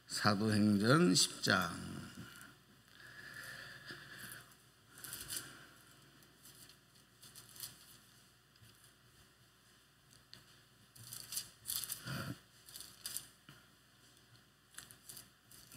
사도행전 10장.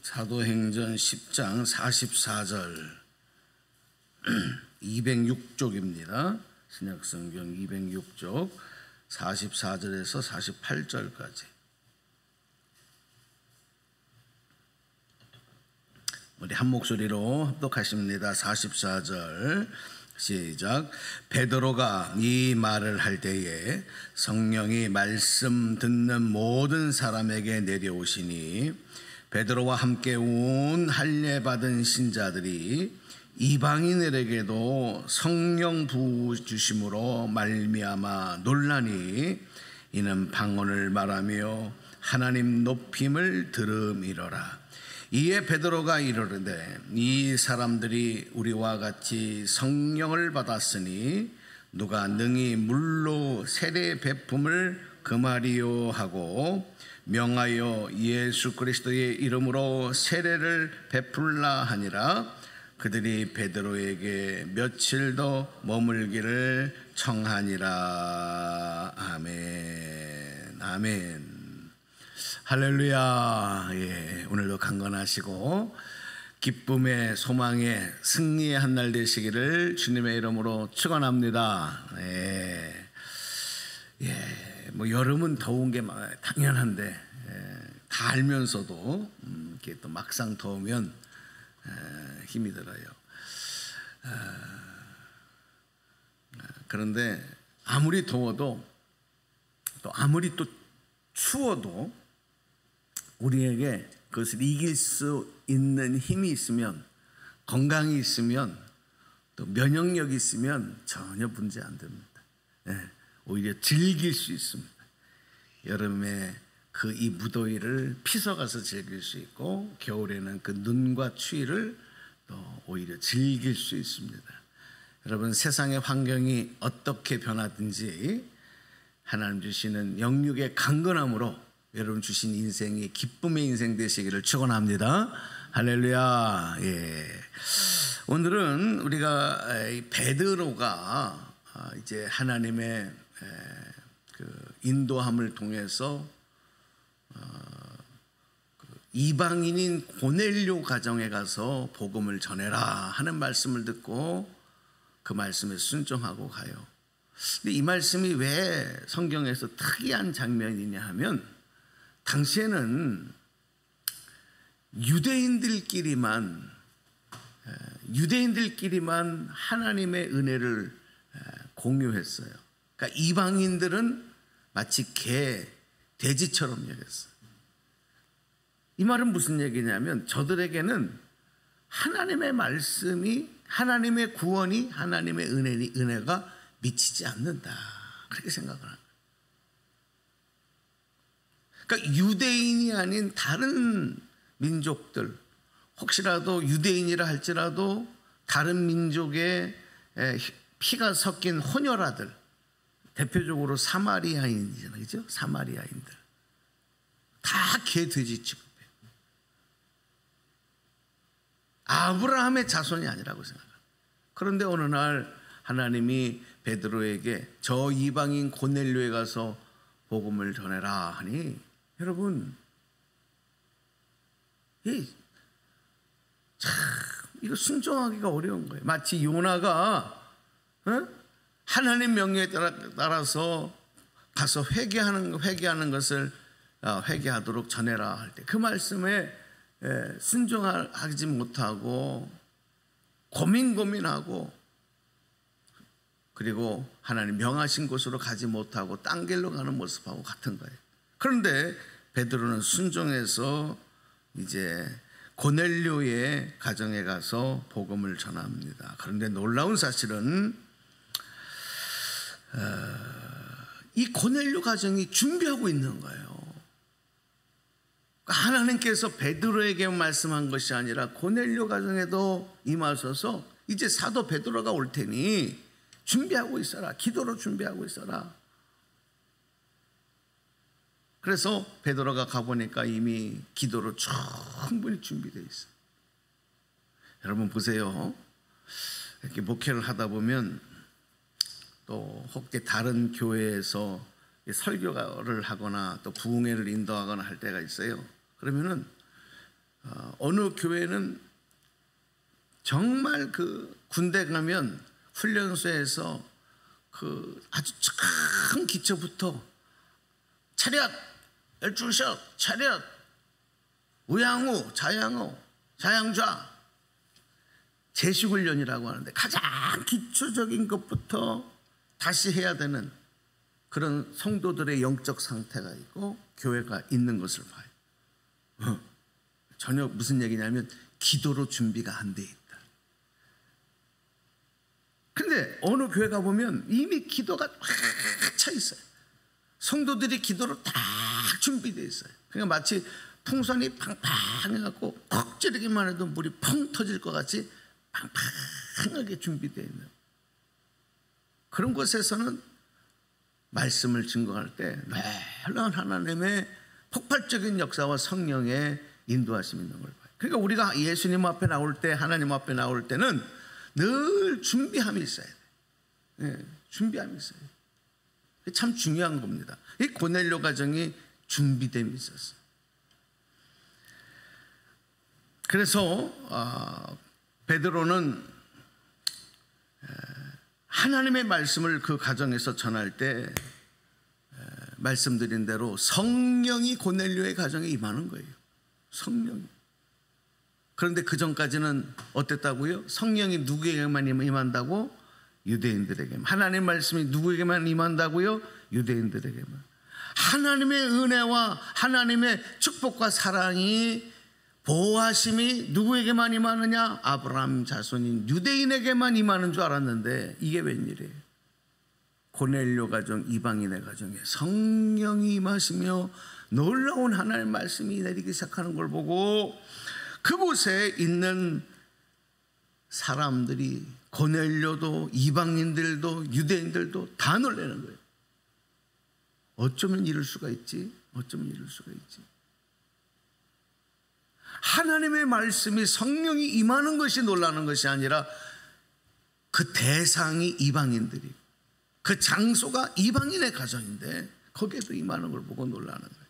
사도행전 10장 44절 206쪽입니다. 신약성경 206쪽 44절에서 48절까지. 우리 한 목소리로 합독하십니다. 44절 시작. 베드로가 이 말을 할 때에 성령이 말씀 듣는 모든 사람에게 내려오시니 베드로와 함께 온 할례 받은 신자들이 이방인들에게도 성령 부어 주심으로 말미암아 놀라니 이는 방언을 말하며 하나님 높임을 들음이로라. 이에 베드로가 이르되 이 사람들이 우리와 같이 성령을 받았으니 누가 능히 물로 세례 베품을 금하리요 하고 명하여 예수 그리스도의 이름으로 세례를 베풀라 하니라. 그들이 베드로에게 며칠 더 머물기를 청하니라. 아멘. 아멘. 할렐루야. 예, 오늘도 강건하시고 기쁨의 소망의 승리의 한 날 되시기를 주님의 이름으로 축원합니다. 예, 뭐 여름은 더운 게 당연한데 다 알면서도 이렇게 또 막상 더우면 힘이 들어요. 그런데 아무리 더워도 또 아무리 또 추워도 우리에게 그것을 이길 수 있는 힘이 있으면, 건강이 있으면, 또 면역력이 있으면 전혀 문제 안 됩니다. 오히려 즐길 수 있습니다. 여름에 그 이 무더위를 피서가서 즐길 수 있고, 겨울에는 그 눈과 추위를 또 오히려 즐길 수 있습니다. 여러분, 세상의 환경이 어떻게 변하든지 하나님 주시는 영육의 강건함으로 여러분 주신 인생이 기쁨의 인생 되시기를 축원합니다. 할렐루야. 예. 오늘은 우리가 베드로가 이제 하나님의 그 인도함을 통해서 이방인인 고넬료 가정에 가서 복음을 전해라 하는 말씀을 듣고 그 말씀에 순종하고 가요. 근데 이 말씀이 왜 성경에서 특이한 장면이냐 하면, 당시에는 유대인들끼리만 하나님의 은혜를 공유했어요. 그러니까 이방인들은 마치 돼지처럼 여겼어요. 이 말은 무슨 얘기냐면, 저들에게는 하나님의 말씀이, 하나님의 구원이, 하나님의 은혜가 미치지 않는다, 그렇게 생각을 합니다. 그러니까 유대인이 아닌 다른 민족들, 혹시라도 유대인이라 할지라도 다른 민족의 피가 섞인 혼혈아들, 대표적으로 사마리아인이잖아요, 그죠? 사마리아인들 다 돼지 취급해요. 아브라함의 자손이 아니라고 생각합니다. 그런데 어느 날 하나님이 베드로에게 저 이방인 고넬료에 가서 복음을 전해라 하니, 여러분, 이거 순종하기가 어려운 거예요. 마치 요나가 하나님 명령에 따라서 가서 회개하는 것을 회개하도록 전해라 할 때 그 말씀에 순종하지 못하고 고민하고, 그리고 하나님 명하신 곳으로 가지 못하고 딴 길로 가는 모습하고 같은 거예요. 그런데 베드로는 순종해서 이제 고넬료의 가정에 가서 복음을 전합니다. 그런데 놀라운 사실은 이 고넬료 가정이 준비하고 있는 거예요. 하나님께서 베드로에게 말씀한 것이 아니라 고넬료 가정에도 임하셔서 이제 사도 베드로가 올 테니 준비하고 있어라, 기도로 준비하고 있어라. 그래서 베드로가 가보니까 이미 기도로 충분히 준비되어 있어요. 여러분 보세요. 이렇게 목회를 하다 보면 또 혹시 다른 교회에서 설교를 하거나 또 부흥회를 인도하거나 할 때가 있어요. 그러면은 어느 교회는 정말 그 군대 가면 훈련소에서 그 아주 큰 기초부터 차렷, 열중석, 차렷, 우양우, 자양우, 자양좌 제식훈련이라고 하는데 가장 기초적인 것부터 다시 해야 되는 그런 성도들의 영적 상태가 있고 교회가 있는 것을 봐요. 전혀 무슨 얘기냐면 기도로 준비가 안 돼 있다. 근데 어느 교회 가보면 이미 기도가 꽉 차 있어요. 성도들이 기도로 다 준비되어 있어요. 그러니까 마치 풍선이 팡팡 해갖고 콕 찌르기만 해도 물이 펑 터질 것 같이 팡팡하게 준비되어 있는 그런 곳에서는 말씀을 증거할 때 놀라운 하나님의 폭발적인 역사와 성령의 인도하심이 있는 걸 봐요. 그러니까 우리가 예수님 앞에 나올 때, 하나님 앞에 나올 때는 늘 준비함이 있어야 돼요. 네, 준비함이 있어요. 참 중요한 겁니다. 이 고넬료 가정이 준비됨이 있었어요. 그래서 베드로는 하나님의 말씀을 그 가정에서 전할 때 말씀드린 대로 성령이 고넬료의 가정에 임하는 거예요. 성령이. 그런데 그 전까지는 어땠다고요? 성령이 누구에게만 임한다고? 유대인들에게만. 하나님의 말씀이 누구에게만 임한다고요? 유대인들에게만. 하나님의 은혜와 하나님의 축복과 사랑이 보호하심이 누구에게만 임하느냐? 아브라함 자손인 유대인에게만 임하는 줄 알았는데 이게 웬일이에요? 고넬료 가정, 이방인의 가정에 성령이 임하시며 놀라운 하나님의 말씀이 내리기 시작하는 걸 보고 그곳에 있는 사람들이 고넬료도 이방인들도 유대인들도 다 놀라는 거예요. 어쩌면 이럴 수가 있지? 어쩌면 이럴 수가 있지? 하나님의 말씀이 성령이 임하는 것이 놀라는 것이 아니라 그 대상이 이방인들이 그 장소가 이방인의 가정인데 거기에도 임하는 걸 보고 놀라는 거예요.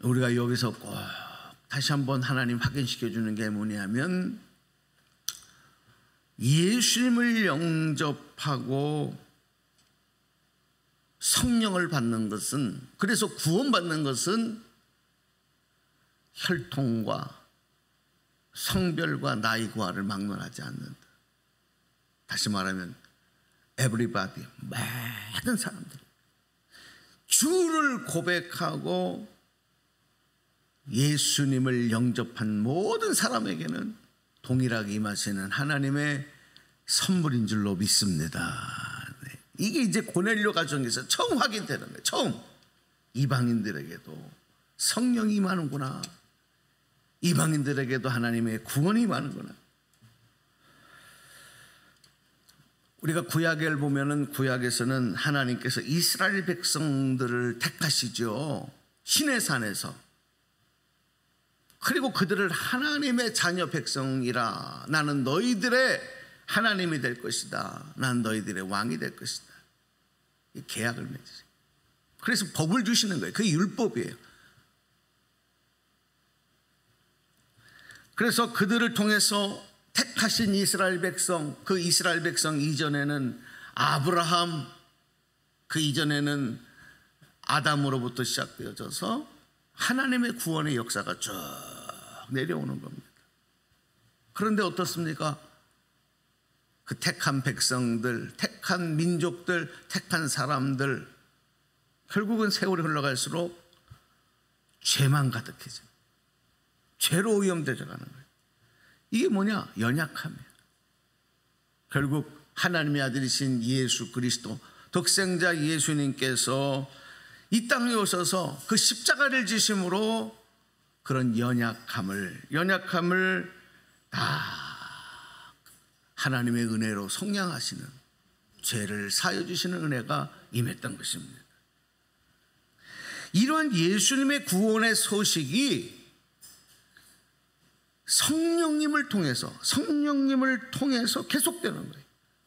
우리가 여기서 꼭 다시 한번 하나님 확인시켜 주는 게 뭐냐면 예수님을 영접하고 성령을 받는 것은, 그래서 구원받는 것은 혈통과 성별과 나이 구화를 막론하지 않는다. 다시 말하면 everybody, 모든 사람들 주를 고백하고 예수님을 영접한 모든 사람에게는 동일하게 임하시는 하나님의 선물인 줄로 믿습니다. 네. 이게 이제 고넬료 가정에서 처음 확인되는 거예요. 처음 이방인들에게도 성령이 임하는구나. 이방인들에게도 하나님의 구원이 임하는구나. 우리가 구약을 보면은 구약에서는 하나님께서 이스라엘 백성들을 택하시죠. 시내산에서. 그리고 그들을 하나님의 자녀 백성이라, 나는 너희들의 하나님이 될 것이다, 난 너희들의 왕이 될 것이다, 이 계약을 맺으세요. 그래서 법을 주시는 거예요. 그게 율법이에요. 그래서 그들을 통해서 택하신 이스라엘 백성, 그 이스라엘 백성 이전에는 아브라함, 그 이전에는 아담으로부터 시작되어져서 하나님의 구원의 역사가 쭉 내려오는 겁니다. 그런데 어떻습니까? 그 택한 백성들, 택한 민족들, 택한 사람들, 결국은 세월이 흘러갈수록 죄만 가득해져, 죄로 오염되어 가는 거예요. 이게 뭐냐? 연약함이에요. 결국 하나님의 아들이신 예수 그리스도, 독생자 예수님께서 이 땅에 오셔서 그 십자가를 지심으로 그런 연약함을 다 하나님의 은혜로 속량하시는 죄를 사하여 주시는 은혜가 임했던 것입니다. 이러한 예수님의 구원의 소식이 성령님을 통해서 계속되는 거예요.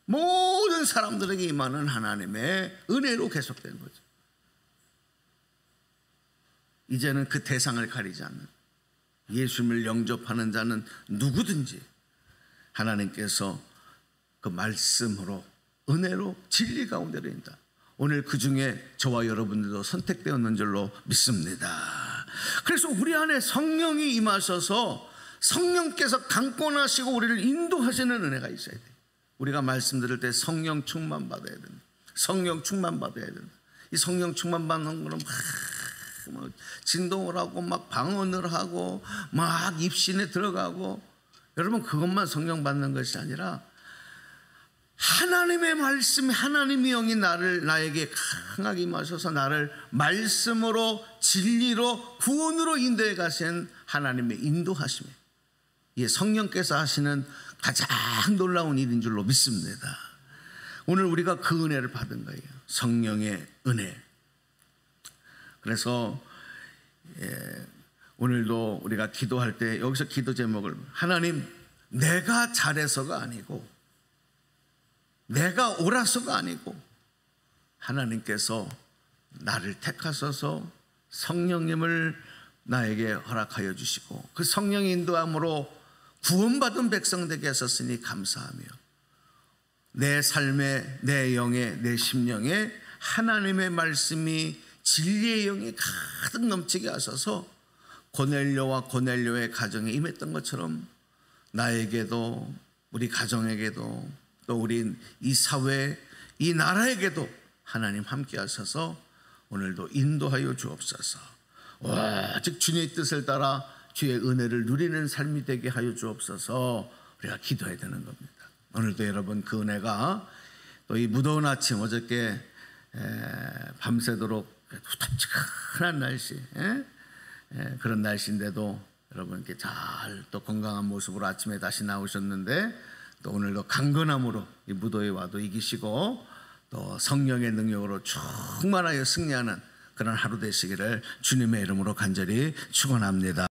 모든 사람들에게 임하는 하나님의 은혜로 계속되는 거죠. 이제는 그 대상을 가리지 않는, 예수님을 영접하는 자는 누구든지 하나님께서 그 말씀으로, 은혜로, 진리 가운데로 인다. 오늘 그 중에 저와 여러분들도 선택되었는 줄로 믿습니다. 그래서 우리 안에 성령이 임하셔서 성령께서 강권하시고 우리를 인도하시는 은혜가 있어야 돼요. 우리가 말씀 들을 때 성령 충만 받아야 된다. 성령 충만 받아야 된다. 이 성령 충만 받는 거는 막 진동을 하고 막 방언을 하고 막 입신에 들어가고, 여러분 그것만 성령 받는 것이 아니라 하나님의 말씀이, 하나님의 영이 나에게 강하게 임하셔서 나를 말씀으로, 진리로, 구원으로 인도해 가신 하나님의 인도하심이, 이 성령께서 하시는 가장 놀라운 일인 줄로 믿습니다. 오늘 우리가 그 은혜를 받은 거예요. 성령의 은혜. 그래서 오늘도 우리가 기도할 때 여기서 기도 제목을, 하나님 내가 잘해서가 아니고 내가 옳아서가 아니고 하나님께서 나를 택하셔서 성령님을 나에게 허락하여 주시고 그 성령의 인도함으로 구원받은 백성 되게 하셨으니 감사하며, 내 삶에, 내 영에, 내 심령에 하나님의 말씀이, 진리의 영이 가득 넘치게 하셔서 고넬료와 고넬료의 가정에 임했던 것처럼 나에게도, 우리 가정에게도, 또 우리 이 사회, 이 나라에게도 하나님 함께 하셔서 오늘도 인도하여 주옵소서. 즉 주님의 뜻을 따라 주의 은혜를 누리는 삶이 되게 하여 주옵소서. 우리가 기도해야 되는 겁니다. 오늘도 여러분 그 은혜가, 또 이 무더운 아침, 어저께 밤새도록 후텁지근한 날씨, 그런 날씨인데도 여러분 이렇게 잘 또 건강한 모습으로 아침에 다시 나오셨는데, 또 오늘도 강건함으로 이 무더위에 와도 이기시고 또 성령의 능력으로 충만하여 승리하는 그런 하루 되시기를 주님의 이름으로 간절히 축원합니다.